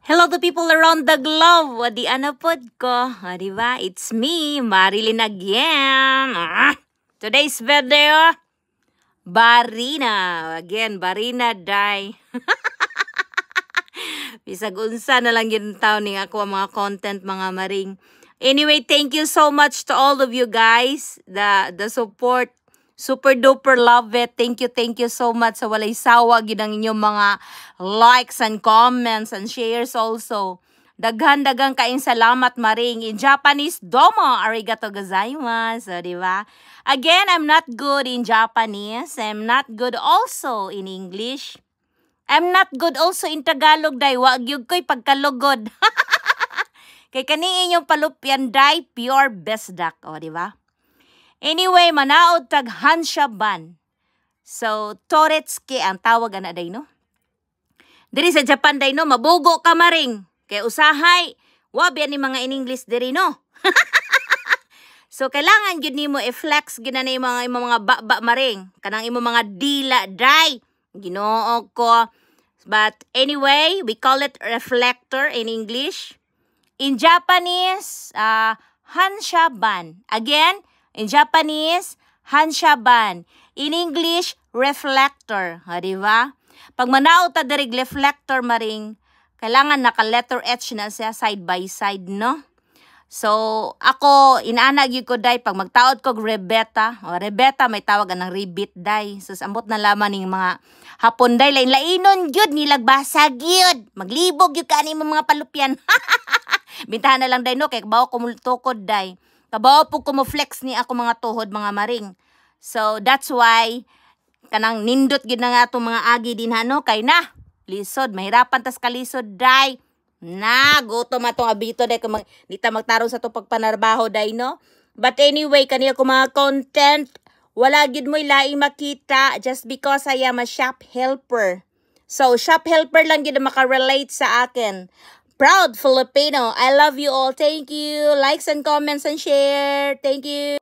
Hello to people around the globe. Wadi ano pod ko. Diba? It's me, Marilyn again. Today's video, Barina. Again, Barina die. Bisag unsa na lang yun taon ning ako mga content mga maring. Anyway, thank you so much to all of you guys. The support. Super duper love it. Thank you so much. Sa walay sawa gid ang inyong mga likes and comments and shares also. Daghan kaing salamat maring. In Japanese, domo arigato gozaimasu. So, di ba? Again, I'm not good in Japanese. I'm not good also in English. I'm not good also in Tagalog, day. Wag yun ko'y pagkalugod. Kay kani inyong palupyan, day, pure best duck. O, di ba? Anyway, manaod tag Hanshaban. So, Toretsuke ang tawag na day, no? Diri sa Japan day, no? Mabugo ka maring. Kaya usahay, wabi ni mga in English diri, no? So, kailangan yun ni mo i-flex gina na yung mga ba maring. Kanang imo mga dila, day. Ginoo ko. But anyway, we call it reflector in English. In Japanese, Hanshaban. Again, in Japanese, Hanshaban. In English, reflector. Ha, diba? Pag manaw ta darig reflector maring, kailangan naka-letter H na siya side by side, no? So, ako, inaanag yun ko, day, pag magtaod ko, rebeta. O, rebeta, may tawag ng rebit, day. So, ambot na laman ng mga hapon, day. Lain-lainon, yun, nilagbasag, yun. Maglibog, yun, kanin mo mga palupyan. Bintahan na lang, day, no? Kaya kabaw ko multukod, day. Kabaw po kumuflex ni ako mga tuhod, mga maring. So, that's why, kanang nindot gid na nga itong mga agi din, no? Kay na, lisod, mahirapan tas kalisod, day. Na, gutom atong abito, day, kung dita magtarong sa itong pagpanarbaho, day, no? But anyway, kaniya ko mga content, wala gid mo'y laing makita just because I am a shop helper. So, shop helper lang gid makarelate sa akin. Proud Filipino. I love you all. Thank you. Likes and comments and share. Thank you.